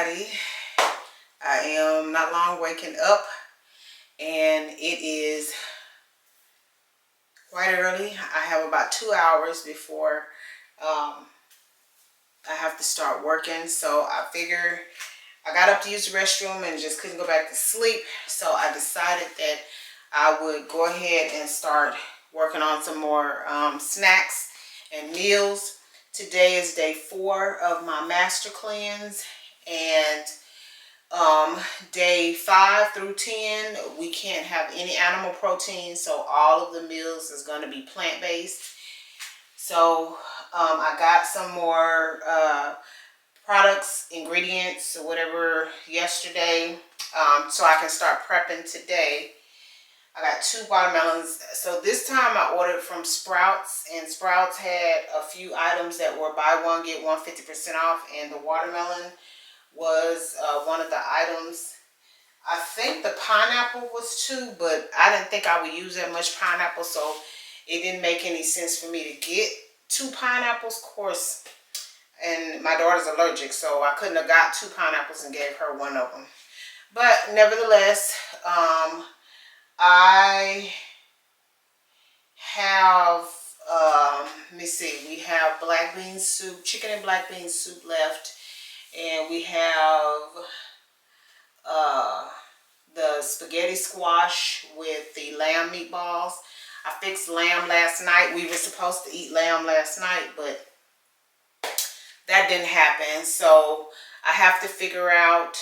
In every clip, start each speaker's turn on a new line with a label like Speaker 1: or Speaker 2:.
Speaker 1: everybody. I am not long waking up, and it is quite early. I have about 2 hours before I have to start working, so I figure I got up to use the restroom and just couldn't go back to sleep, so I decided that I would go ahead and start working on some more snacks and meals. Today is day 4 of my master cleanse, and day 5 through 10 we can't have any animal protein, so all of the meals is going to be plant-based. So I got some more products, ingredients, or whatever yesterday, so I can start prepping today. I got 2 watermelons. So this time I ordered from Sprouts, and Sprouts had a few items that were buy one get one 50% off, and the watermelon was one of the items. I think the pineapple was too, but I didn't think I would use that much pineapple, so it didn't make any sense for me to get 2 pineapples, of course. And my daughter's allergic, so I couldn't have got 2 pineapples and gave her one of them. But nevertheless, I have, let me see, we have black bean soup, chicken and black bean soup left. And we have the spaghetti squash with the lamb meatballs. I fixed lamb last night. We were supposed to eat lamb last night, but that didn't happen. So I have to figure out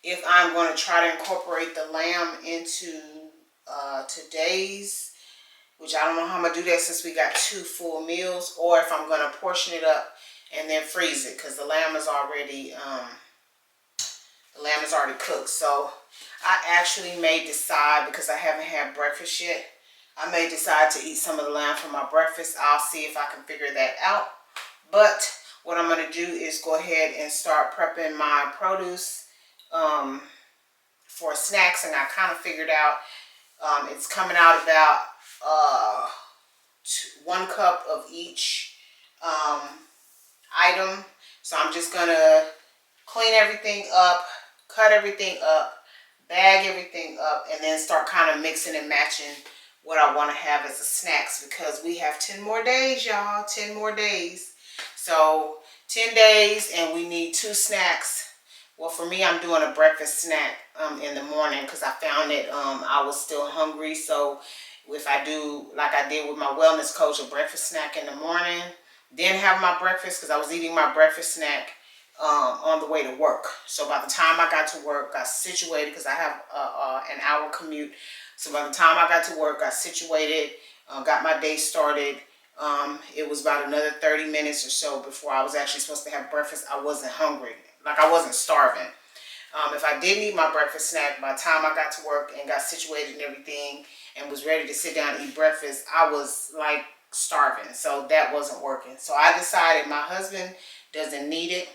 Speaker 1: if I'm going to try to incorporate the lamb into today's, which I don't know how I'm going to do that since we got 2 full meals, or if I'm going to portion it up and then freeze it, because the lamb is already cooked. So I actually may decide, because I haven't had breakfast yet, I may decide to eat some of the lamb for my breakfast. I'll see if I can figure that out. But what I'm going to do is go ahead and start prepping my produce for snacks, and I kind of figured out it's coming out about 1 cup of each item. So I'm just gonna clean everything up, cut everything up, bag everything up, and then start kind of mixing and matching what I want to have as a snacks, because we have 10 more days, y'all. 10 more days. So 10 days, and we need 2 snacks. Well, for me, I'm doing a breakfast snack in the morning, because I found that I was still hungry. So if I do, like I did with my wellness coach, a breakfast snack in the morning, then have my breakfast, because I was eating my breakfast snack on the way to work. So by the time I got to work, got situated, because I have an hour commute. So by the time I got to work, got situated, got my day started, it was about another 30 minutes or so before I was actually supposed to have breakfast. I wasn't hungry, like I wasn't starving. If I didn't eat my breakfast snack, by the time I got to work and got situated and everything and was ready to sit down and eat breakfast, I was like starving. So that wasn't working. So I decided my husband doesn't need it.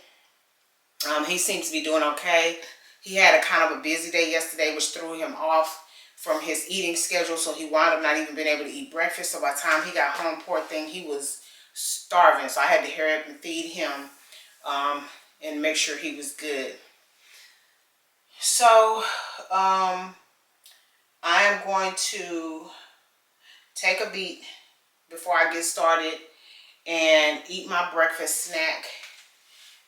Speaker 1: He seems to be doing okay. He had a kind of a busy day yesterday, which threw him off from his eating schedule. So he wound up not even being able to eat breakfast. So by the time he got home, poor thing, he was starving. So I had to hurry up and feed him and make sure he was good. So I am going to take a beat before I get started and eat my breakfast snack.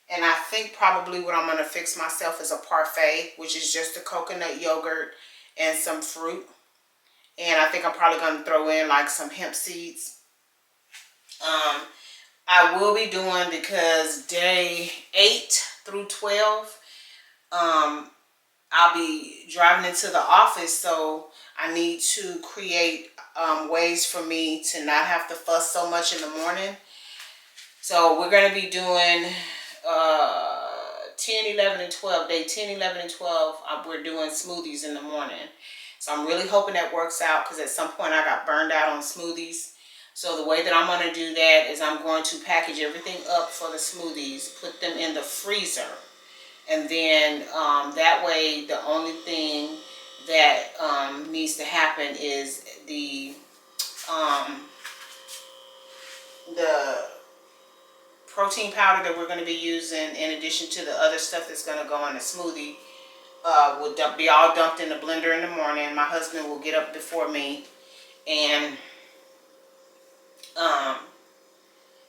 Speaker 1: And I think probably what I'm going to fix myself is a parfait, which is just a coconut yogurt and some fruit. And I think I'm probably going to throw in like some hemp seeds. I will be doing, because day 8 through 12, I'll be driving into the office, so I need to create ways for me to not have to fuss so much in the morning. So we're going to be doing 10, 11, and 12. Day 10, 11, and 12, we're doing smoothies in the morning. So I'm really hoping that works out, because at some point I got burned out on smoothies. So the way that I'm going to do that is I'm going to package everything up for the smoothies, put them in the freezer. And then that way the only thing that needs to happen is the protein powder that we're going to be using, in addition to the other stuff that's going to go in the smoothie, will be all dumped in the blender in the morning. My husband will get up before me and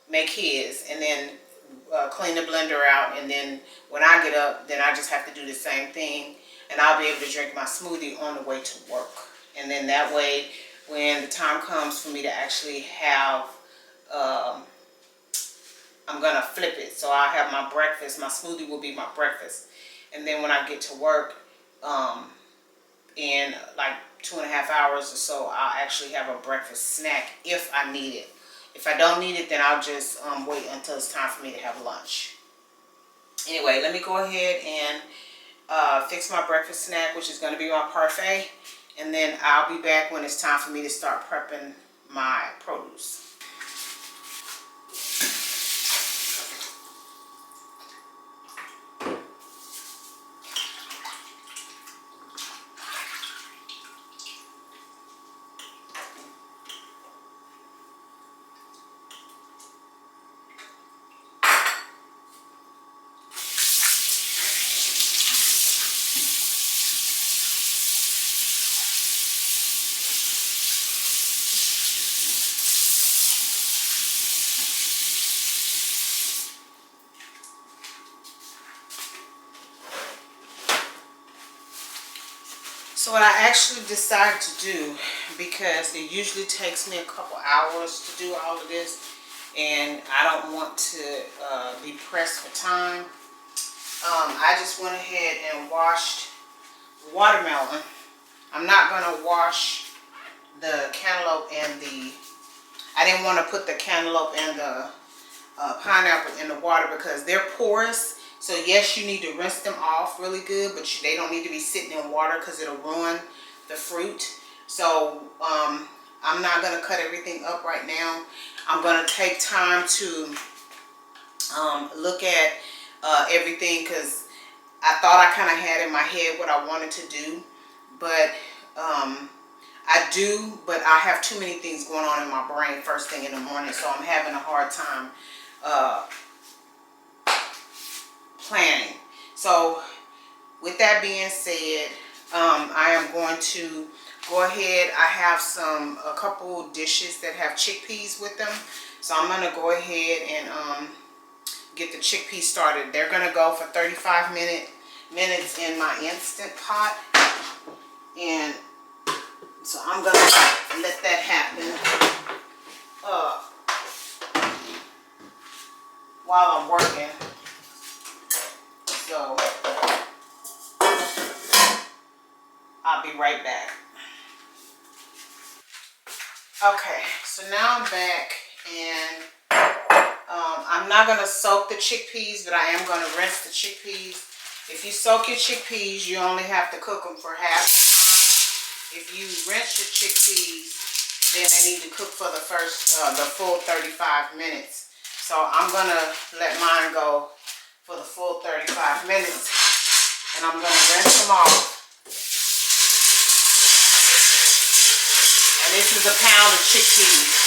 Speaker 1: make his, and then clean the blender out. And then when I get up, then I just have to do the same thing, and I'll be able to drink my smoothie on the way to work. And then that way, when the time comes for me to actually have, I'm gonna flip it. So I'll have my breakfast. My smoothie will be my breakfast. And then when I get to work, in like 2.5 hours or so, I'll actually have a breakfast snack if I need it. If I don't need it, then I'll just wait until it's time for me to have lunch. Anyway, let me go ahead and fix my breakfast snack, which is going to be my parfait. And then I'll be back when it's time for me to start prepping my produce. So what I actually decided to do, because it usually takes me a couple hours to do all of this, and I don't want to be pressed for time, I just went ahead and washed the watermelon. I'm not going to wash the cantaloupe and I didn't want to put the cantaloupe and the pineapple in the water because they're porous. So yes, you need to rinse them off really good, but they don't need to be sitting in water because it'll ruin the fruit. So I'm not going to cut everything up right now. I'm going to take time to look at everything, because I thought I kind of had in my head what I wanted to do, but I do, but I have too many things going on in my brain first thing in the morning, so I'm having a hard time planning. So with that being said, I am going to go ahead. I have a couple dishes that have chickpeas with them, so I'm going to go ahead and get the chickpeas started. They're going to go for 35 minutes in my Instant Pot, and so I'm going to let that happen while I'm working. So I'll be right back. Okay, so now I'm back, and I'm not going to soak the chickpeas, but I am going to rinse the chickpeas. If you soak your chickpeas, you only have to cook them for half the time. If you rinse your chickpeas, then they need to cook for the full 35 minutes. So I'm going to let mine go for the full 35 minutes, and I'm going to rinse them off. And this is a pound of chickpeas.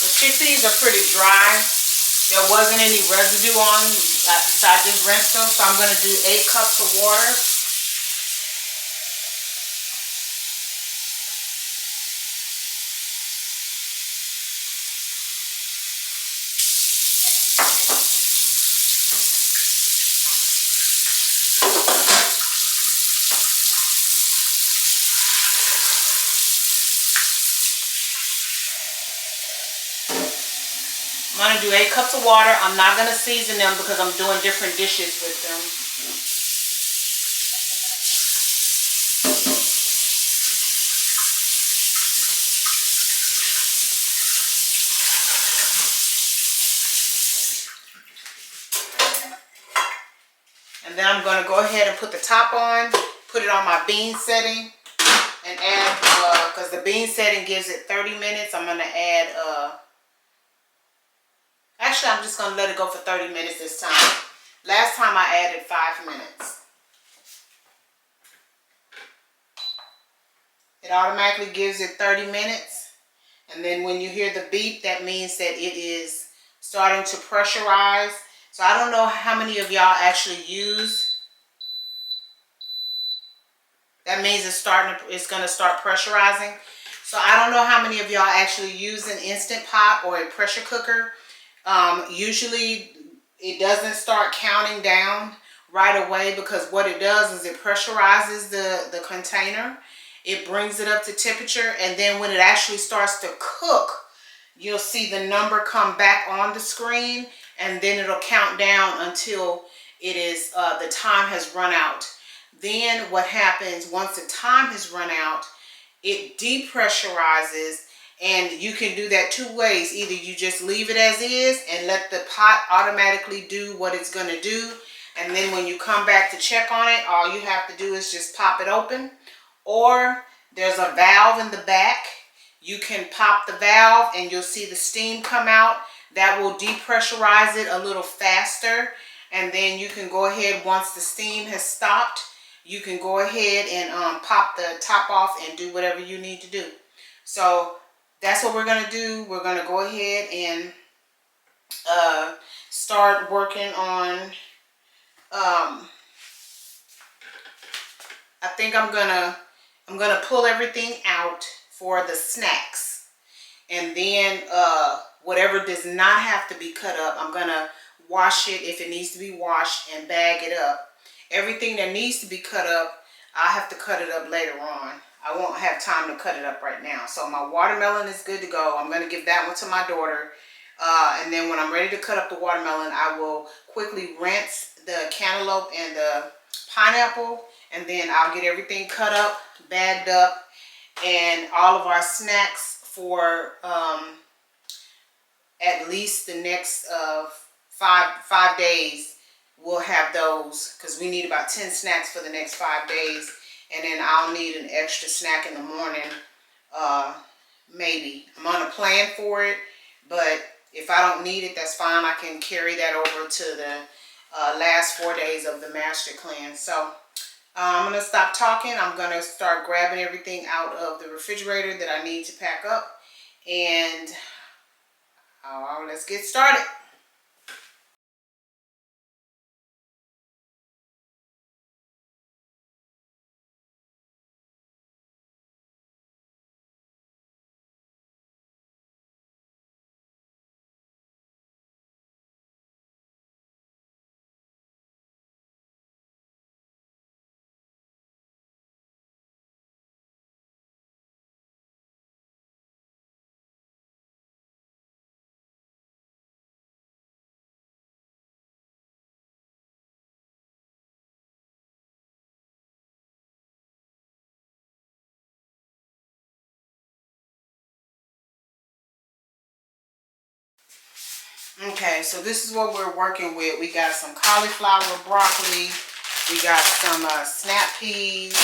Speaker 1: The chickpeas are pretty dry. There wasn't any residue on them, so I just rinsed them. So I'm going to do 8 cups of water. I'm going to do 8 cups of water. I'm not going to season them because I'm doing different dishes with them. And then I'm going to go ahead and put the top on, put it on my bean setting, and add, because the bean setting gives it 30 minutes, I'm going to add Actually, I'm just going to let it go for 30 minutes this time. Last time I added 5 minutes. It automatically gives it 30 minutes. And then when you hear the beep, that means that it is starting to pressurize. So I don't know how many of y'all actually use. That means it's going to start pressurizing. So I don't know how many of y'all actually use an Instant Pot or a pressure cooker. Usually it doesn't start counting down right away, because what it does is it pressurizes the container. It brings it up to temperature, and then when it actually starts to cook, you'll see the number come back on the screen, and then it'll count down until it is the time has run out. Then what happens once the time has run out, it depressurizes, and you can do that two ways. Either you just leave it as is and let the pot automatically do what it's going to do, and then when you come back to check on it, all you have to do is just pop it open. Or there's a valve in the back. You can pop the valve and you'll see the steam come out. That will depressurize it a little faster, and then you can go ahead, once the steam has stopped, you can go ahead and pop the top off and do whatever you need to do. So that's what we're going to do. We're going to go ahead and start working on, I think I'm gonna pull everything out for the snacks. And then whatever does not have to be cut up, I'm going to wash it if it needs to be washed and bag it up. Everything that needs to be cut up, I'll have to cut it up later on. I won't have time to cut it up right now. So my watermelon is good to go. I'm going to give that one to my daughter. And then when I'm ready to cut up the watermelon, I will quickly rinse the cantaloupe and the pineapple. And then I'll get everything cut up, bagged up, and all of our snacks for at least the next 5 days. We'll have those, because we need about 10 snacks for the next 5 days. And then I'll need an extra snack in the morning, maybe. I'm on a plan for it, but if I don't need it, that's fine. I can carry that over to the last 4 days of the master cleanse. So I'm going to stop talking. I'm going to start grabbing everything out of the refrigerator that I need to pack up. And let's get started. Okay, so this is what we're working with. We got some cauliflower, broccoli. We got some snap peas.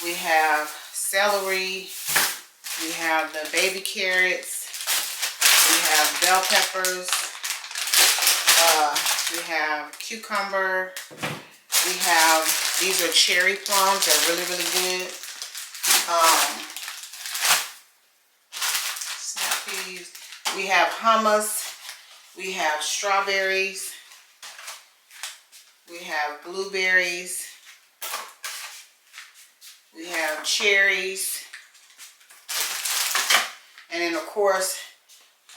Speaker 1: We have celery. We have the baby carrots. We have bell peppers. We have cucumber. We have, these are cherry plums. They're really, really good. Snap peas. We have hummus. We have strawberries. We have blueberries. We have cherries. And then of course,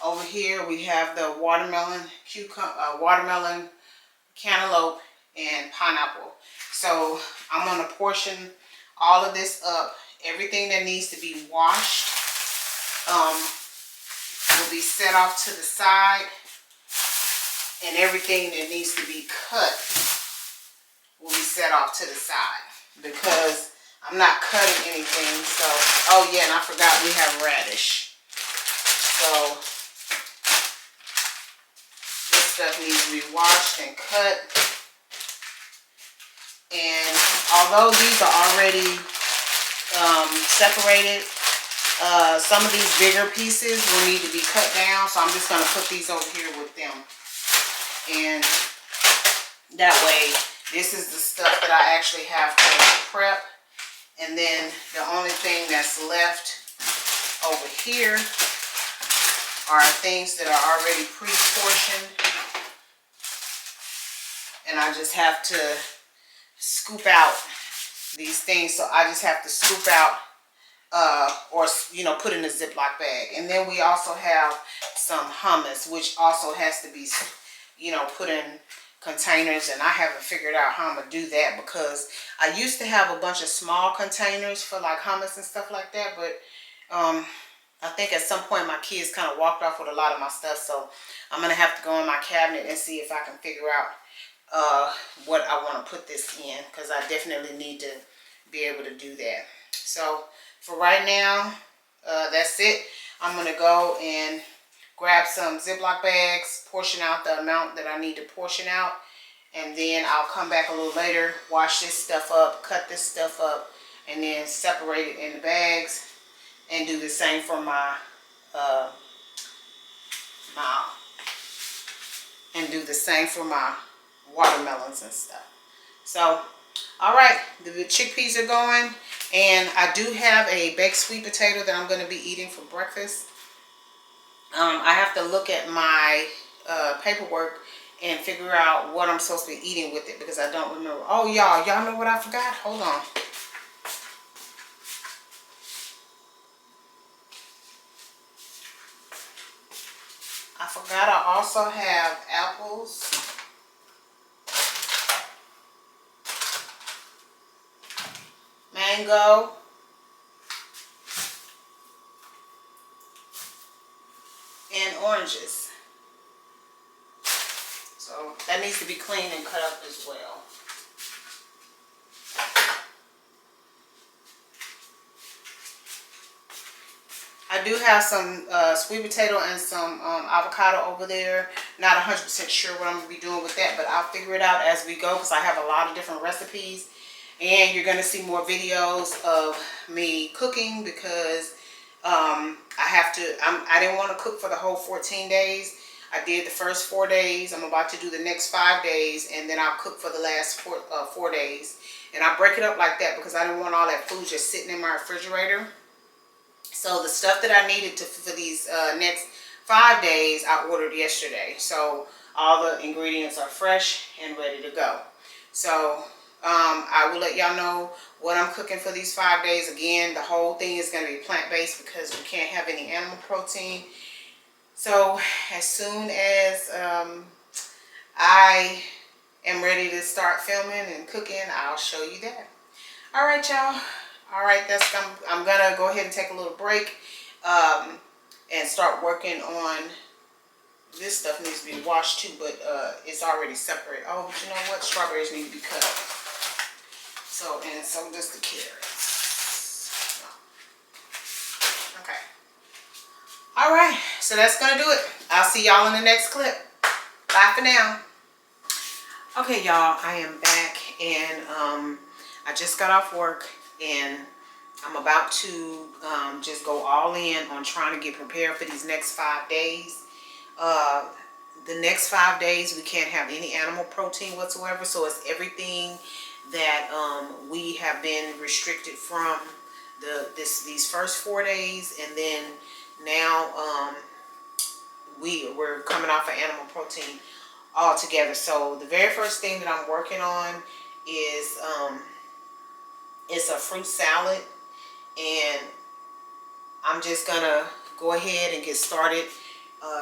Speaker 1: over here we have the watermelon, watermelon, cantaloupe, and pineapple. So I'm going to portion all of this up. Everything that needs to be washed will be set off to the side. And everything that needs to be cut will be set off to the side, because I'm not cutting anything. So, oh yeah, and I forgot we have radish. So this stuff needs to be washed and cut. And although these are already separated, Some of these bigger pieces will need to be cut down, so I'm just going to put these over here with them. And that way, this is the stuff that I actually have to prep. And then the only thing that's left over here are things that are already pre-portioned. And I just have to scoop out these things. So I just have to scoop out or, you know, put in a Ziploc bag. And then we also have some hummus, which also has to be, you know, put in containers. And I haven't figured out how I'm going to do that, because I used to have a bunch of small containers for like hummus and stuff like that. But I think at some point my kids kind of walked off with a lot of my stuff. So I'm going to have to go in my cabinet and see if I can figure out what I want to put this in, because I definitely need to be able to do that. So for right now, that's it. I'm going to go and grab some Ziploc bags, portion out the amount that I need to portion out, and then I'll come back a little later, wash this stuff up, cut this stuff up, and then separate it in the bags, and do the same for my watermelons and stuff. So, all right, the chickpeas are going, and I do have a baked sweet potato that I'm going to be eating for breakfast. I have to look at my paperwork and figure out what I'm supposed to be eating with it, because I don't remember. Oh, y'all know what I forgot? Hold on. I forgot I also have apples, mango, and oranges. So that needs to be cleaned and cut up as well. I do have some sweet potato and some avocado over there. Not 100% sure what I'm going to be doing with that, but I'll figure it out as we go, because I have a lot of different recipes. And you're going to see more videos of me cooking, because I didn't want to cook for the whole 14 days. I did the first 4 days. I'm about to do the next 5 days, and then I'll cook for the last 4 days. And I break it up like that because I didn't want all that food just sitting in my refrigerator. So the stuff that I needed for these next 5 days, I ordered yesterday. So all the ingredients are fresh and ready to go. So I will let y'all know what I'm cooking for these 5 days. Again, the whole thing is going to be plant-based, because we can't have any animal protein. So as soon as I am ready to start filming and cooking, I'll show you that. All right, y'all. All right, I'm gonna go ahead and take a little break and start working on this stuff. Needs to be washed too, but it's already separate. Oh, but you know what? Strawberries need to be cut. So does the carrots. Okay. All right, so that's gonna do it. I'll see y'all in the next clip. Bye for now. Okay, y'all, I am back, and I just got off work, and I'm about to just go all in on trying to get prepared for these next 5 days. The next 5 days we can't have any animal protein whatsoever, so it's everything that we have been restricted from these first 4 days, and then now we're coming off of animal protein altogether. So the very first thing that I'm working on is it's a fruit salad, and I'm just gonna go ahead and get started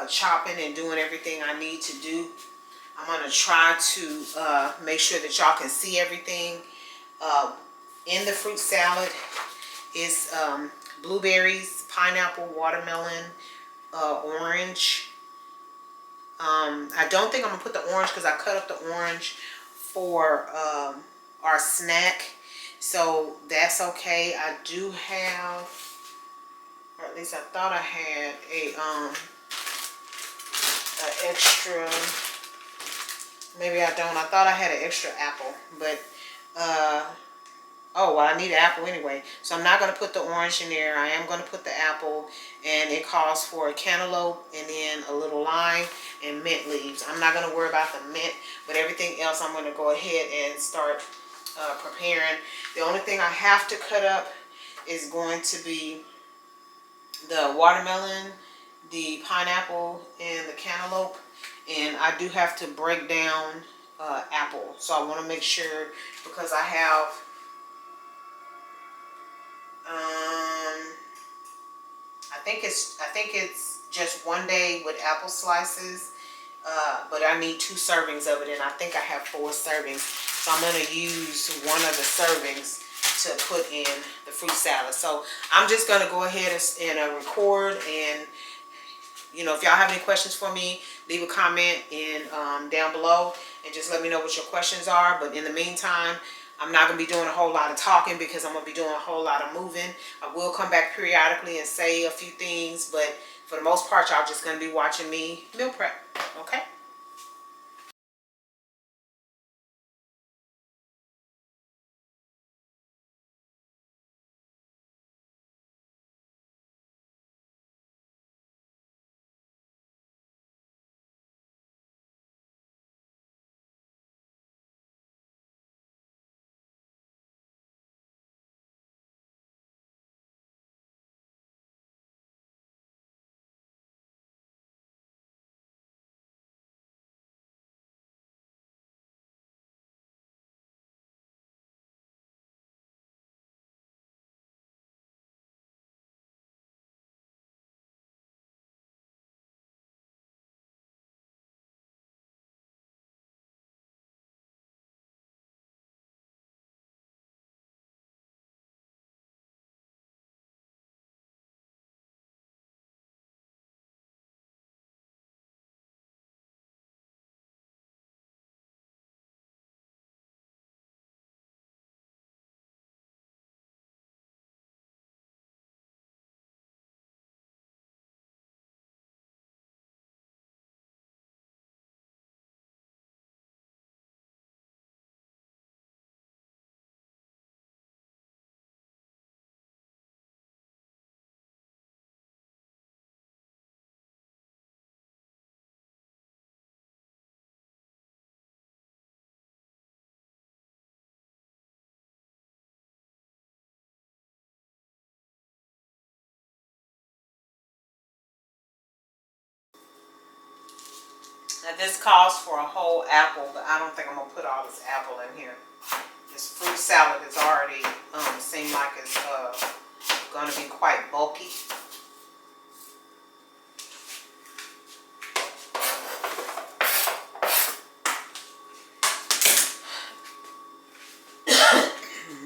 Speaker 1: chopping and doing everything I need to do. I'm gonna try to make sure that y'all can see everything. In the fruit salad is blueberries, pineapple, watermelon, orange. I don't think I'm gonna put the orange because I cut up the orange for our snack, so that's okay. I do have, or at least I thought I had an extra. Maybe I don't. I thought I had an extra apple, but Oh, well, I need an apple anyway. So I'm not going to put the orange in there. I am going to put the apple. And it calls for a cantaloupe and then a little lime and mint leaves. I'm not going to worry about the mint, but everything else I'm going to go ahead and start preparing. The only thing I have to cut up is going to be the watermelon, the pineapple, and the cantaloupe. And I do have to break down apple. So I want to make sure, because I have I think it's just one day with apple slices, but I need 2 servings of it, and I think I have 4 servings. So I'm going to use one of the servings to put in the fruit salad. So I'm just going to go ahead and record, and you know, if y'all have any questions for me, leave a comment in down below, and just let me know what your questions are. But in the meantime, I'm not going to be doing a whole lot of talking because I'm going to be doing a whole lot of moving. I will come back periodically and say a few things, but for the most part, y'all just going to be watching me meal prep, okay? Now this calls for a whole apple, but I don't think I'm going to put all this apple in here. This fruit salad is already seem like it's going to be quite bulky.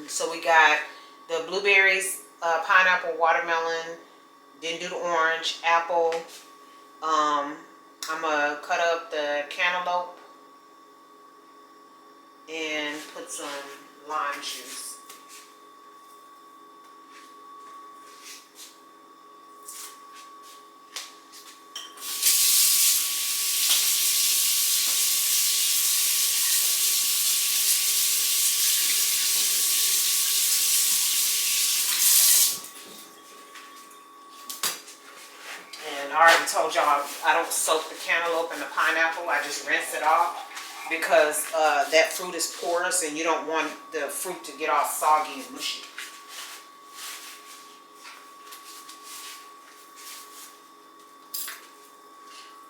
Speaker 1: So we got the blueberries, pineapple, watermelon, didn't do the orange, apple. I'm going to cut up the cantaloupe and put some lime juice. And I already told y'all I don't soak the cantaloupe and the pineapple. I just rinse it off because that fruit is porous and you don't want the fruit to get all soggy and mushy.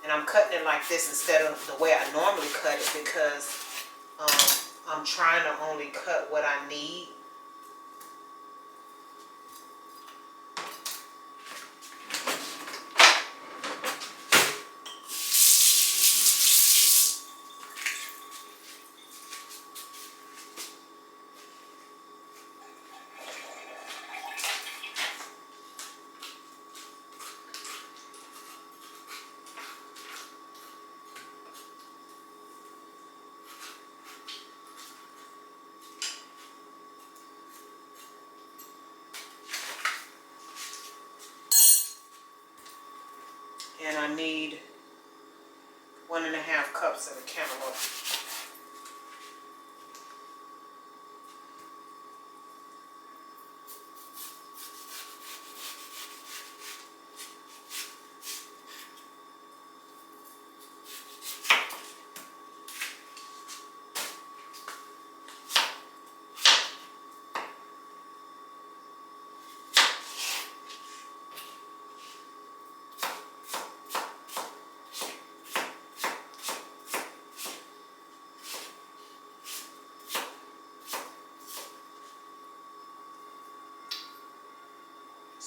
Speaker 1: And I'm cutting it like this instead of the way I normally cut it because I'm trying to only cut what I need. And I need 1.5 cups of the cantaloupe.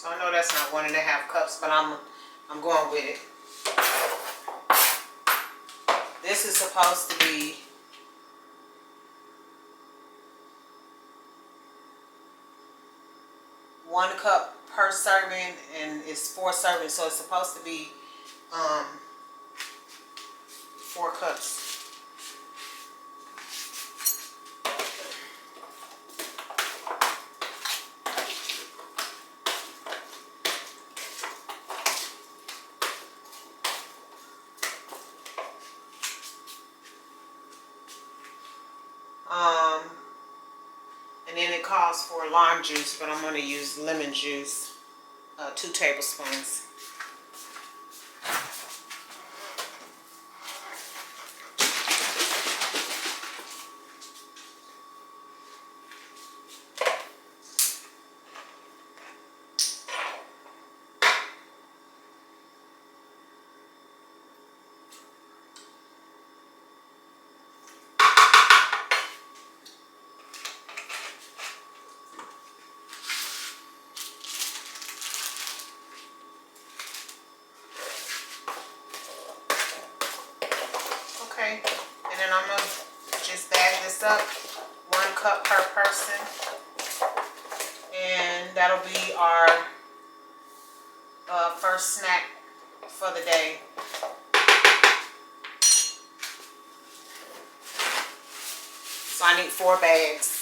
Speaker 1: So I know that's not 1.5 cups, but I'm going with it. This is supposed to be 1 cup per serving, and it's 4 servings, so it's supposed to be 4 cups. And then it calls for lime juice, but I'm going to use lemon juice, 2 tablespoons. Okay, and then I'm going to just bag this up, 1 cup per person, and that'll be our first snack for the day. So I need 4 bags.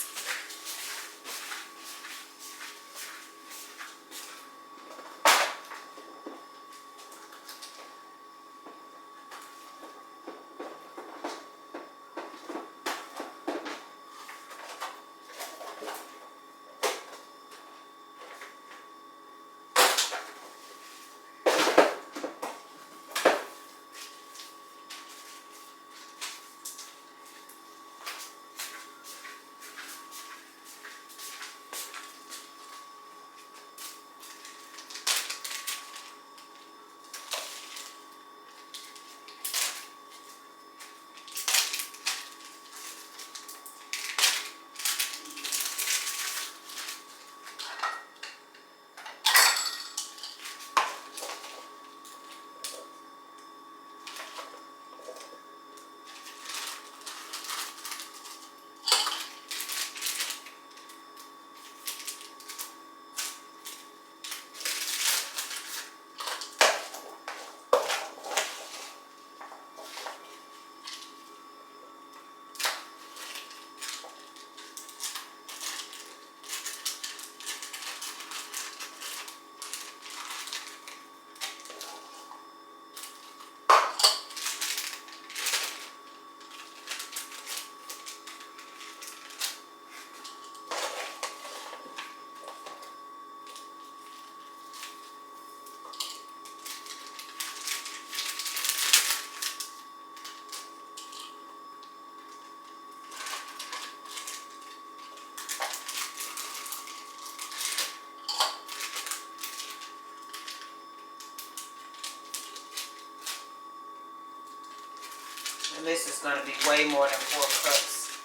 Speaker 1: And this is going to be way more than 4 cups.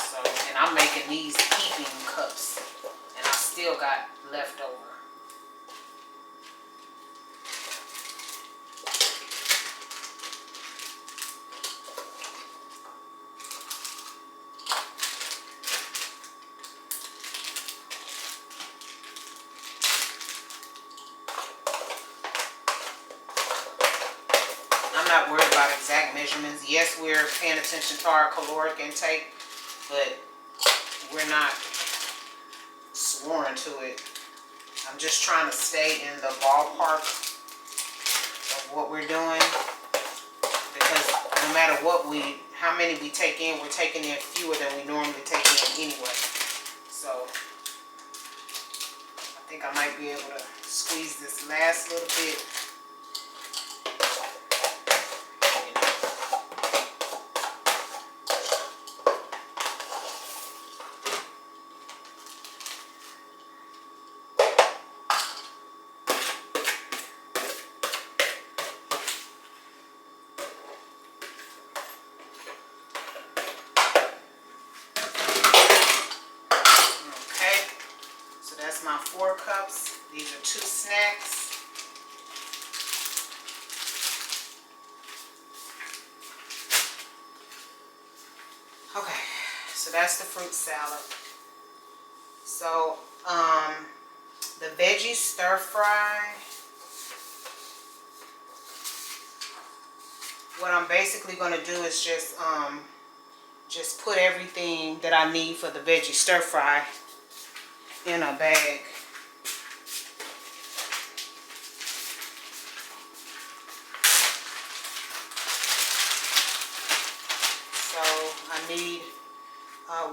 Speaker 1: So, and I'm making these heaping cups. And I still got leftover. I'm not worried about exact measurements. Yes, we're paying attention to our caloric intake, but we're not sworn to it. I'm just trying to stay in the ballpark of what we're doing, because no matter how many we take in, we're taking in fewer than we normally take in anyway. So I think I might be able to squeeze this last little bit. My 4 4 cups. These are 2 snacks. Okay, so that's the fruit salad. So, the veggie stir fry. What I'm basically going to do is just put everything that I need for the veggie stir fry in a bag. So I need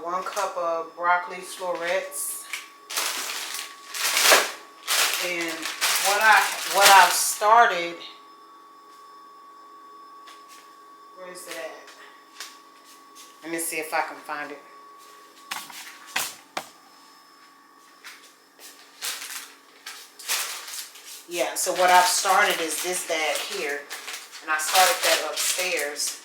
Speaker 1: 1 cup of broccoli florets, and what I've started. Where is it at? Let me see if I can find it. Yeah, so what I've started is this bag here, and I started that upstairs.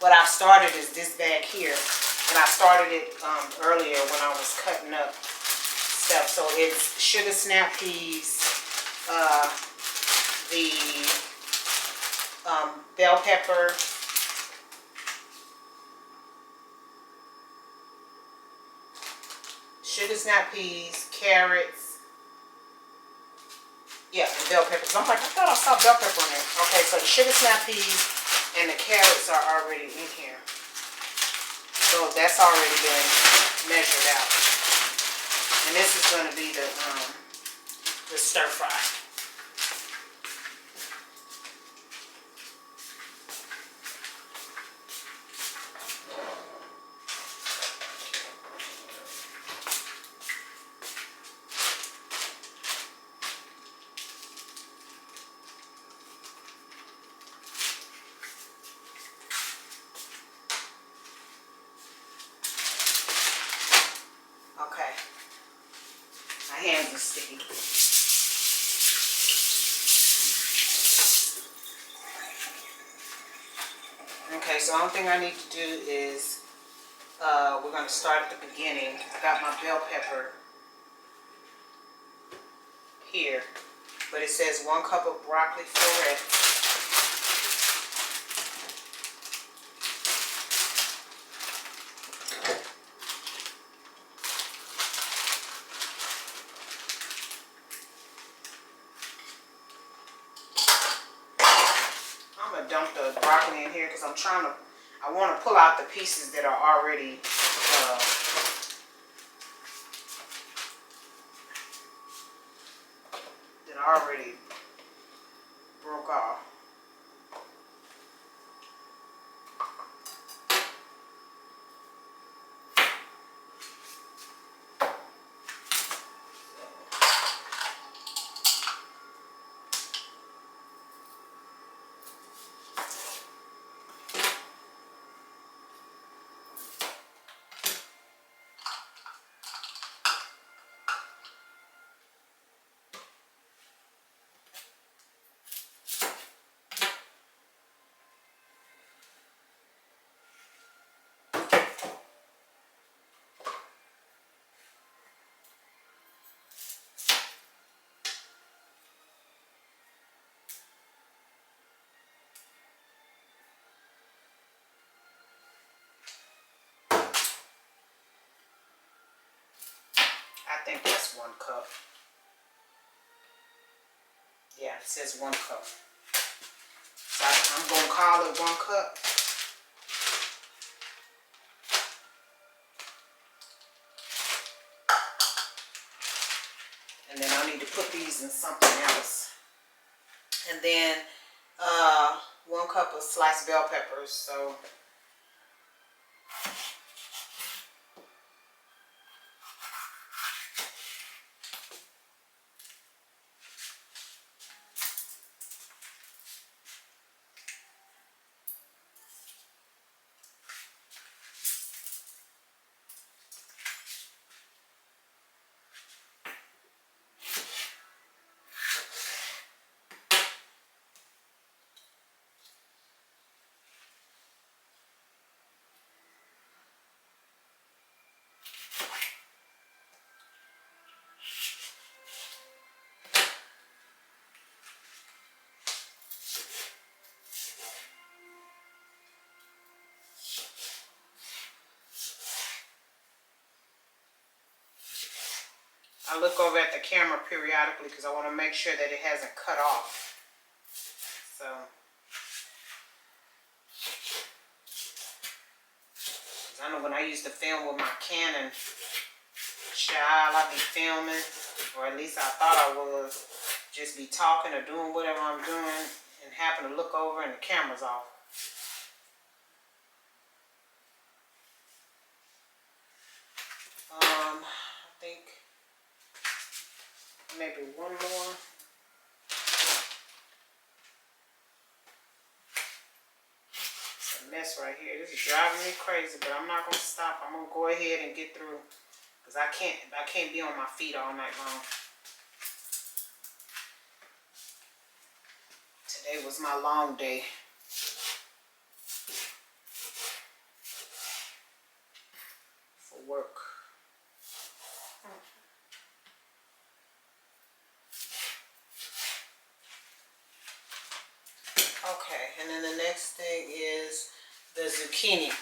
Speaker 1: What I've started is this bag here, and I started it earlier when I was cutting up stuff. So it's sugar snap peas, the bell pepper, sugar snap peas, carrots. Yeah, the bell peppers. I'm like, I thought I saw bell pepper in there. Okay, so the sugar snap peas and the carrots are already in here. So that's already been measured out. And this is going to be the stir fry. Okay, my hands are sticky. Okay, so the only thing I need to do is, we're going to start at the beginning. I got my bell pepper here, but it says 1 cup of broccoli florets. Dump the broccoli in here because I want to pull out the pieces that are already broke off. I think that's 1 cup. Yeah, it says 1 cup. So I'm going to call it 1 cup. And then I need to put these in something else. And then 1 cup of sliced bell peppers. So I look over at the camera periodically because I want to make sure that it hasn't cut off. So, I know when I used to film with my Canon, child, I'd be filming, or at least I thought I was, just be talking or doing whatever I'm doing and happen to look over and the camera's off. I think maybe one more. It's a mess right here. This is driving me crazy, but I'm not gonna stop. I'm gonna go ahead and get through, because I can't be on my feet all night long. Today was my long day. For work. Okay, and then the next thing is the zucchini.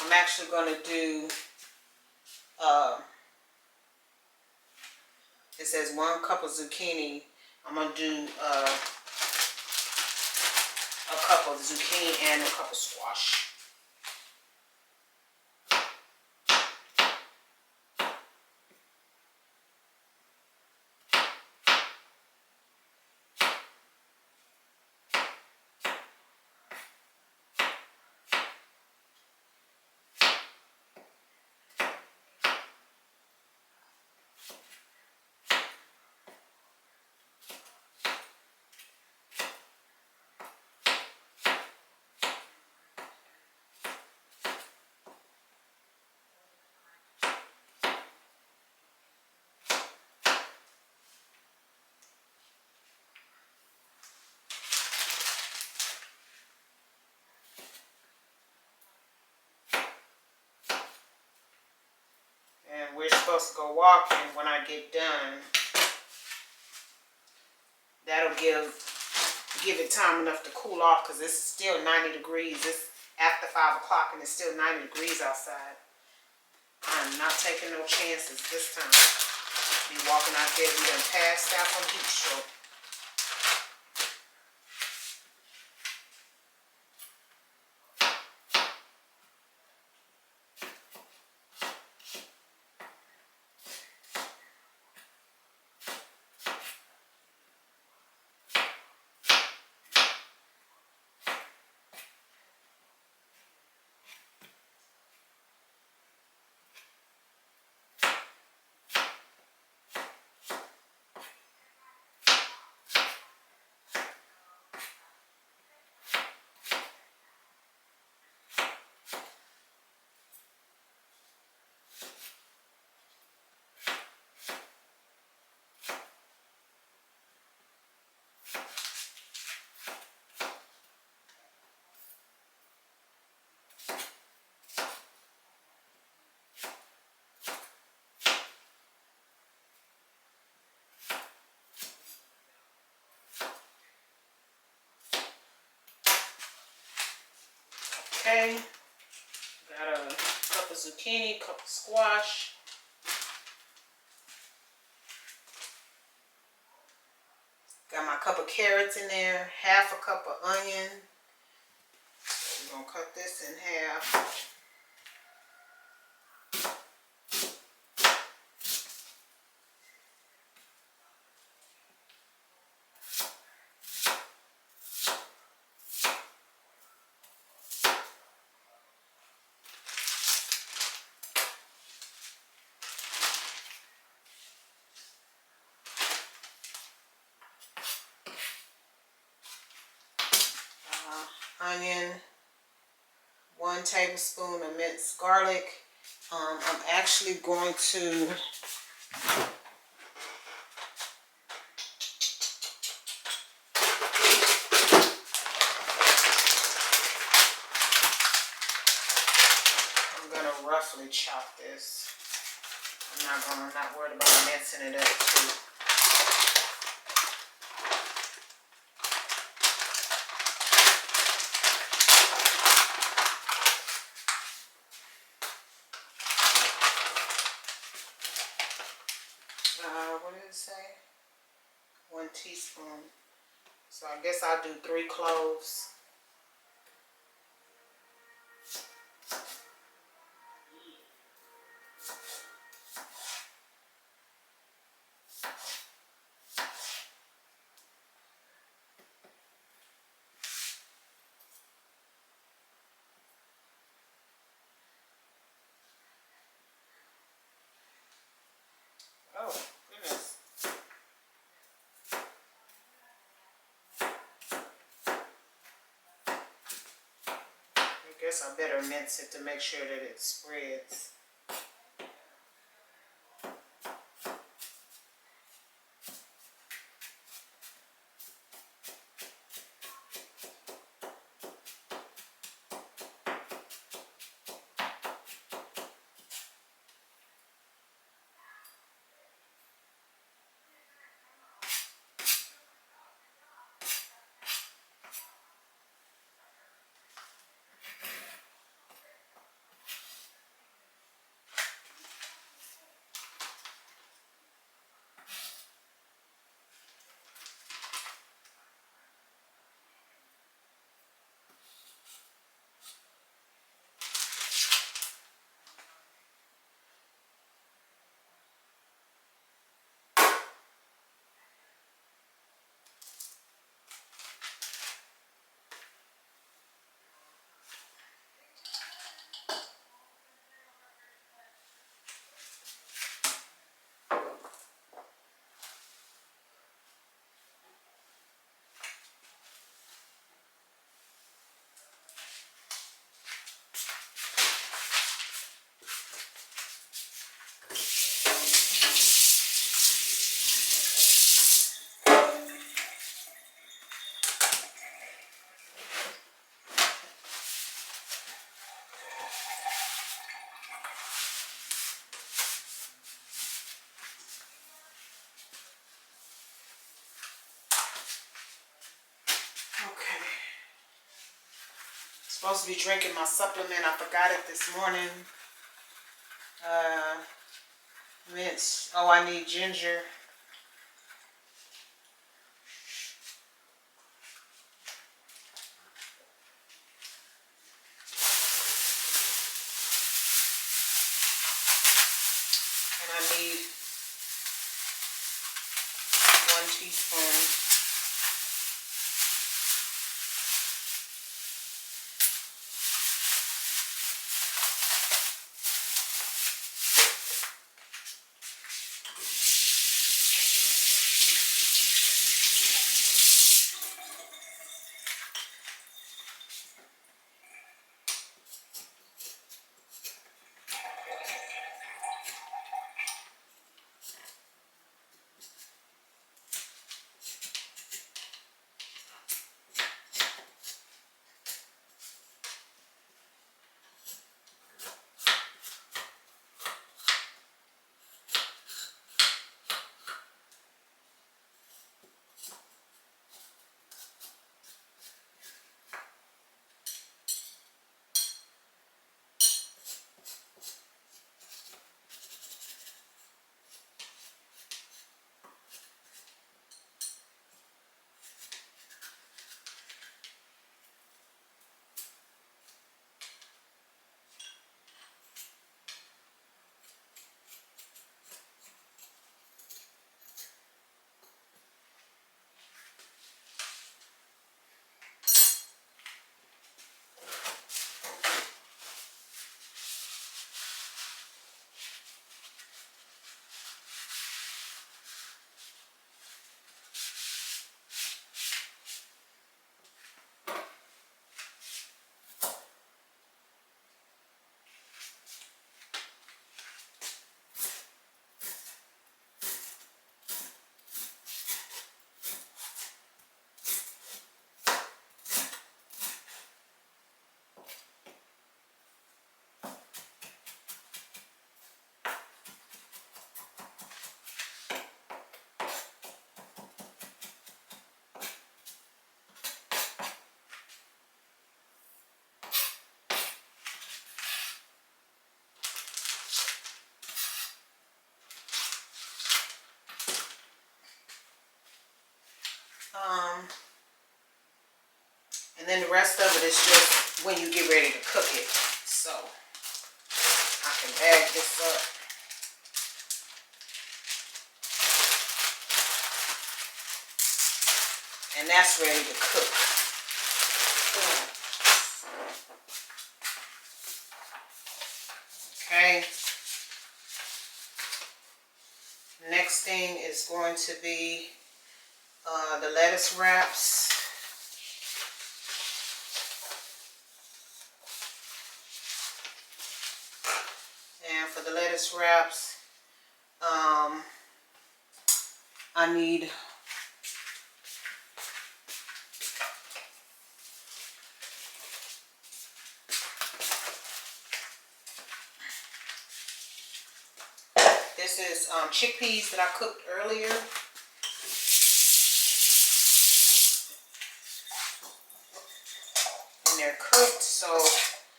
Speaker 1: I'm actually going to do, it says 1 cup of zucchini. I'm going to do a cup of zucchini and a cup of squash. And we're supposed to go walking when I get done. That'll give it time enough to cool off, because it's still 90 degrees. It's after 5 o'clock and it's still 90 degrees outside. I'm not taking no chances this time. Be walking out there, we done passed out on heat stroke. Okay, got a cup of zucchini, cup of squash. Got my cup of carrots in there, half a cup of onion. So we're gonna cut this in half. Onion, 1 tablespoon of minced garlic. I'm actually going to roughly chop this. I'm not worried about mincing it up too. what did it say? 1 teaspoon. So I guess I'll do 3 cloves. Oh, goodness. I guess I better mince it to make sure that it spreads. Okay. Supposed to be drinking my supplement. I forgot it this morning. Mince. Oh, I need ginger. And I need 1 teaspoon. then the rest of it is just when you get ready to cook it. So I can bag this up. And that's ready to cook. Okay. Next thing is going to be the lettuce wraps. And for the lettuce wraps, I need this is chickpeas that I cooked earlier. And they're cooked, so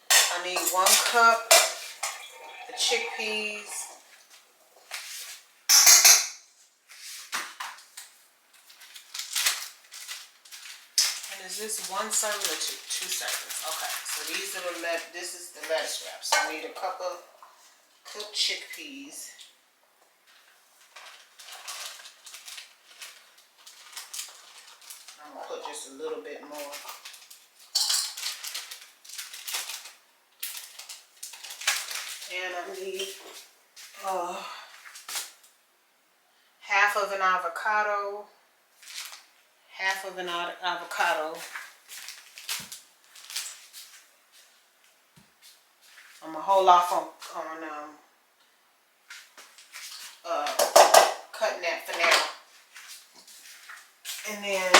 Speaker 1: I need 1 cup of chickpeas. And is this 1 serving or 2 servings? Okay, so these are this is the lettuce wraps. So I need a cup of cooked chickpeas. I'm gonna put just a little bit more. And I need half of an avocado. I'm gonna hold off on cutting that for now. And then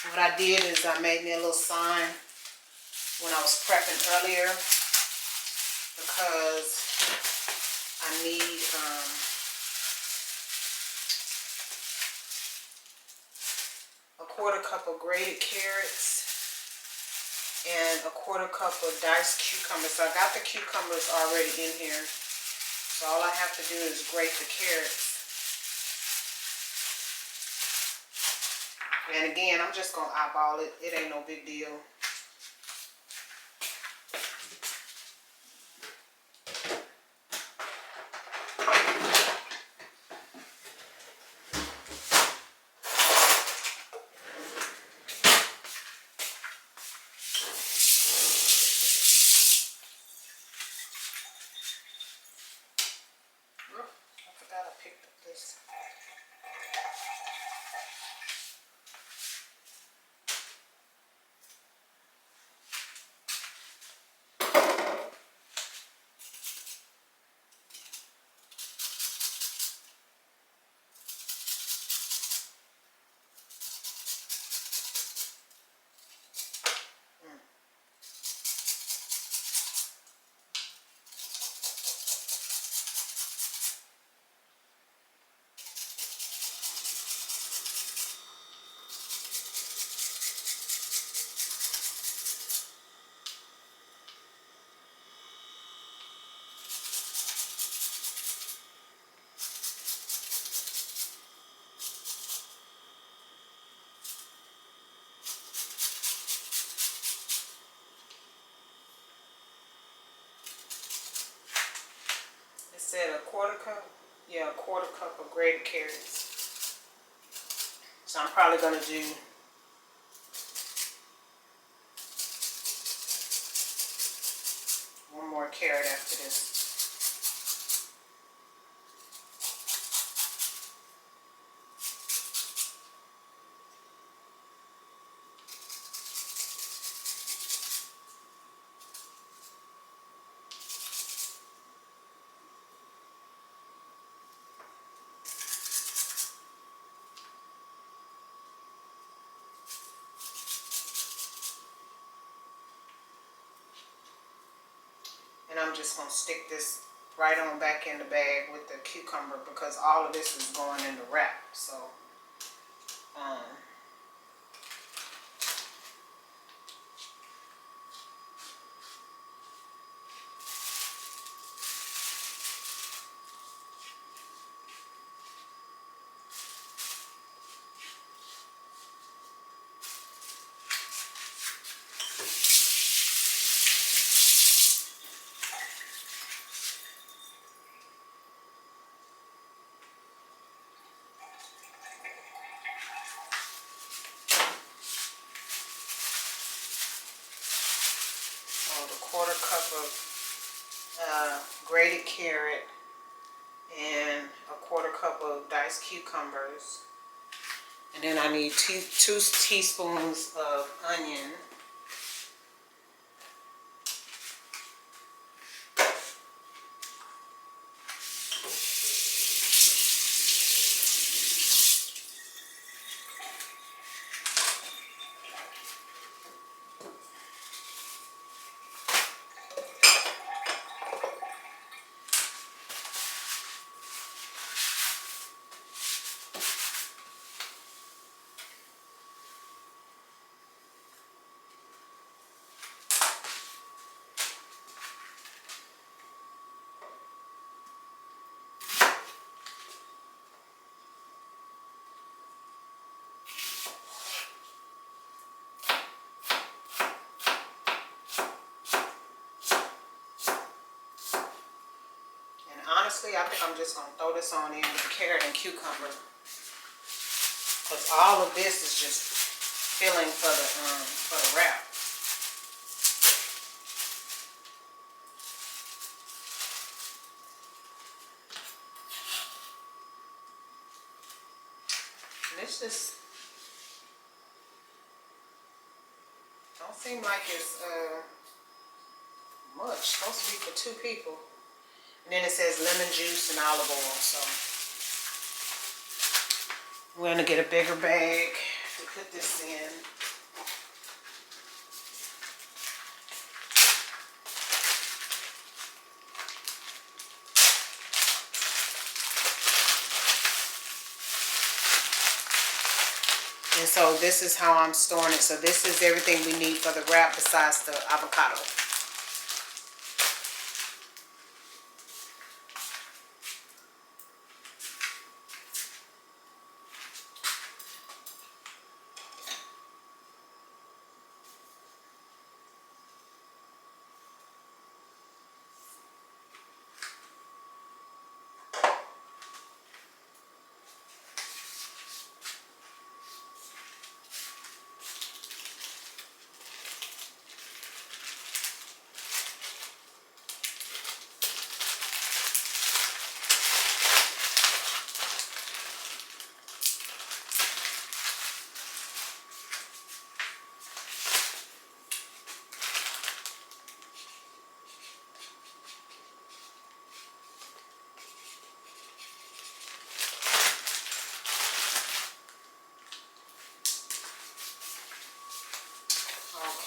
Speaker 1: what I did is I made me a little sign when I was prepping earlier, because I need a 1/4 cup of grated carrots and a 1/4 cup of diced cucumbers. So I got the cucumbers already in here, so all I have to do is grate the carrots. And again, I'm just gonna eyeball it. It ain't no big deal. Said a 1/4 cup, yeah, a 1/4 cup of grated carrots. So I'm probably gonna do one more carrot after this. And I'm just going to stick this right on back in the bag with the cucumber, because all of this is going in the wrap. So, 1/4 cup of grated carrot and 1/4 cup of diced cucumbers. And then I need 2 teaspoons of onion. Honestly, I think I'm just going to throw this on in with carrot and cucumber, because all of this is just filling for the wrap. And this just don't seem like it's much. It's supposed to be for 2 people. And then it says lemon juice and olive oil. So we're going to get a bigger bag to put this in. And so this is how I'm storing it. So this is everything we need for the wrap besides the avocado.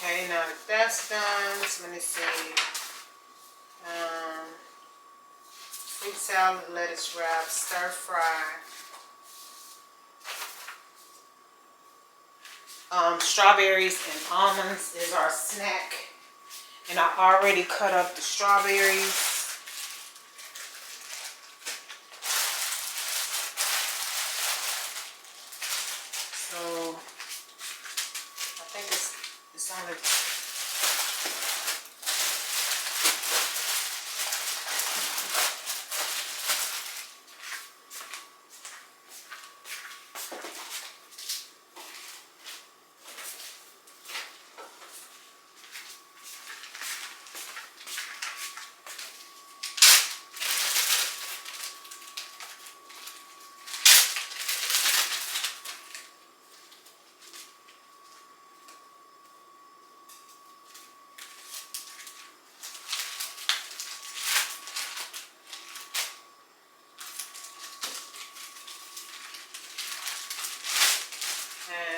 Speaker 1: Okay, now that that's done, so let me see. Fruit salad, lettuce wrap, stir fry. Strawberries and almonds is our snack. And I already cut up the strawberries. So I think it's only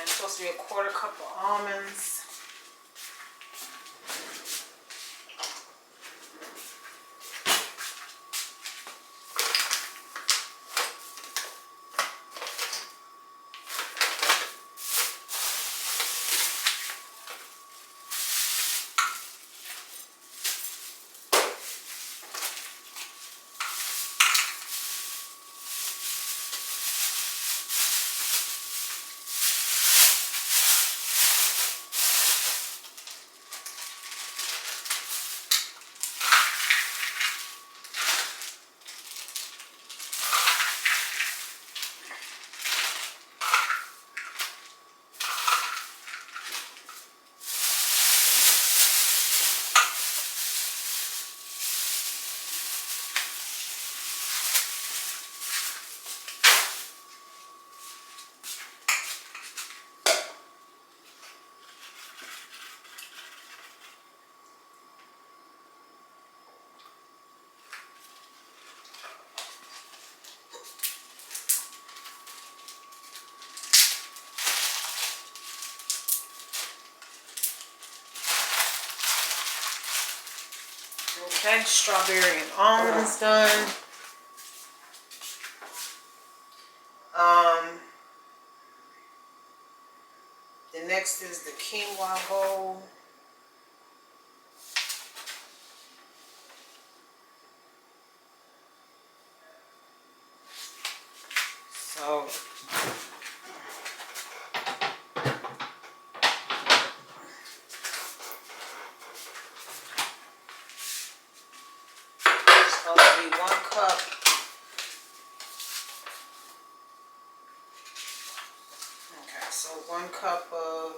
Speaker 1: supposed to be 1/4 cup of almonds. Okay, strawberry and almonds done. The next is the quinoa bowl. So it's supposed to be 1 cup. Okay, so 1 cup of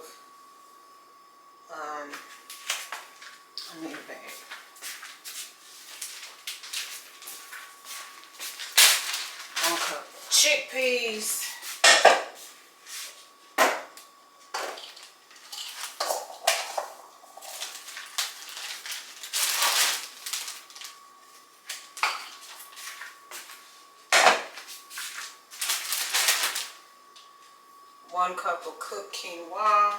Speaker 1: I need a bag. 1 cup of chickpeas. 1 cup of cooked quinoa.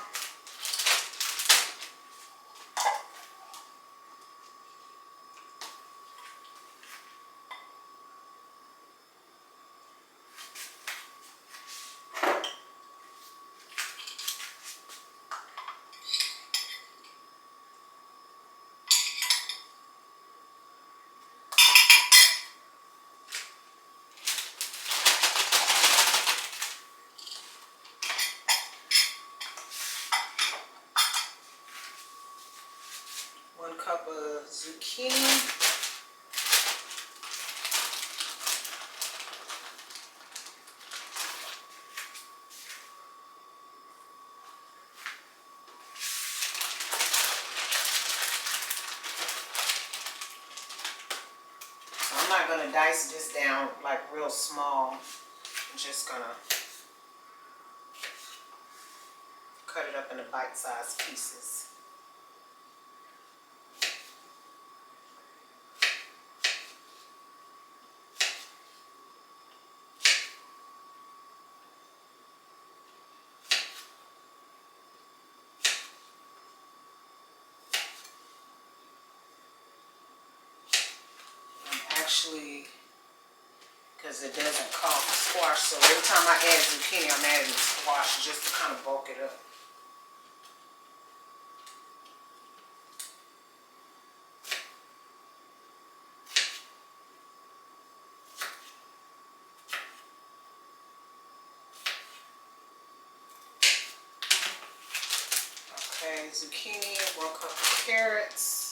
Speaker 1: 1 cup of zucchini. I'm not going to dice this down like real small. I'm just going to cut it up into bite-sized pieces. Actually, because it doesn't call for squash, so every time I add zucchini, I'm adding squash just to kind of bulk it up. Okay, zucchini, 1 cup of carrots.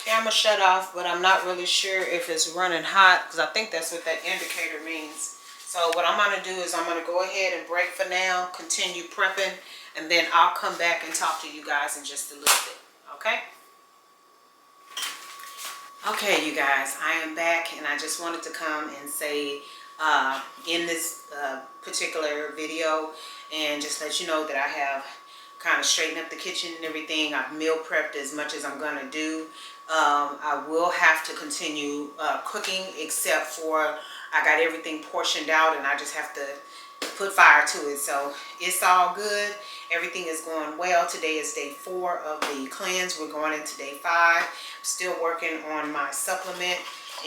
Speaker 1: Camera shut off, but I'm not really sure if it's running hot because I think that's what that indicator means. So what I'm going to do is I'm going to go ahead and break for now, continue prepping, and then I'll come back and talk to you guys in just a little bit. Okay? Okay, you guys, I am back, and I just wanted to come and say in this particular video and just let you know that I have kind of straightened up the kitchen and everything. I've meal prepped as much as I'm going to do. I will have to continue cooking, except for I got everything portioned out and I just have to put fire to it. So it's all good. Everything is going well. Today is day 4 of the cleanse. We're going into day 5. Still working on my supplement,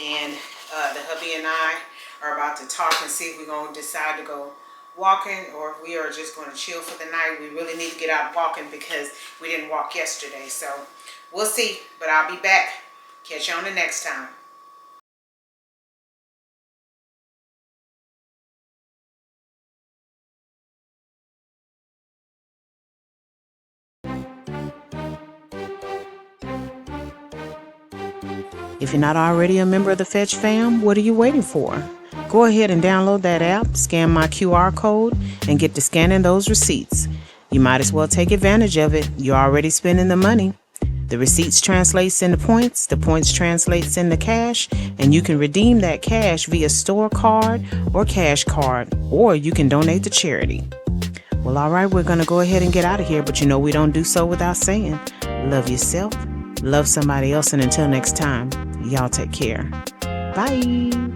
Speaker 1: and the hubby and I are about to talk and see if we're going to decide to go walking or if we are just going to chill for the night. We really need to get out walking because we didn't walk yesterday. So we'll see, but I'll be back. Catch you on the next time. If you're not already a member of the Fetch fam, what are you waiting for? Go ahead and download that app, scan my QR code, and get to scanning those receipts. You might as well take advantage of it. You're already spending the money. The receipts translates into points, the points translates into cash, and you can redeem that cash via store card or cash card, or you can donate to charity. Well, all right, we're going to go ahead and get out of here, but you know we don't do so without saying, love yourself, love somebody else, and until next time, y'all take care. Bye.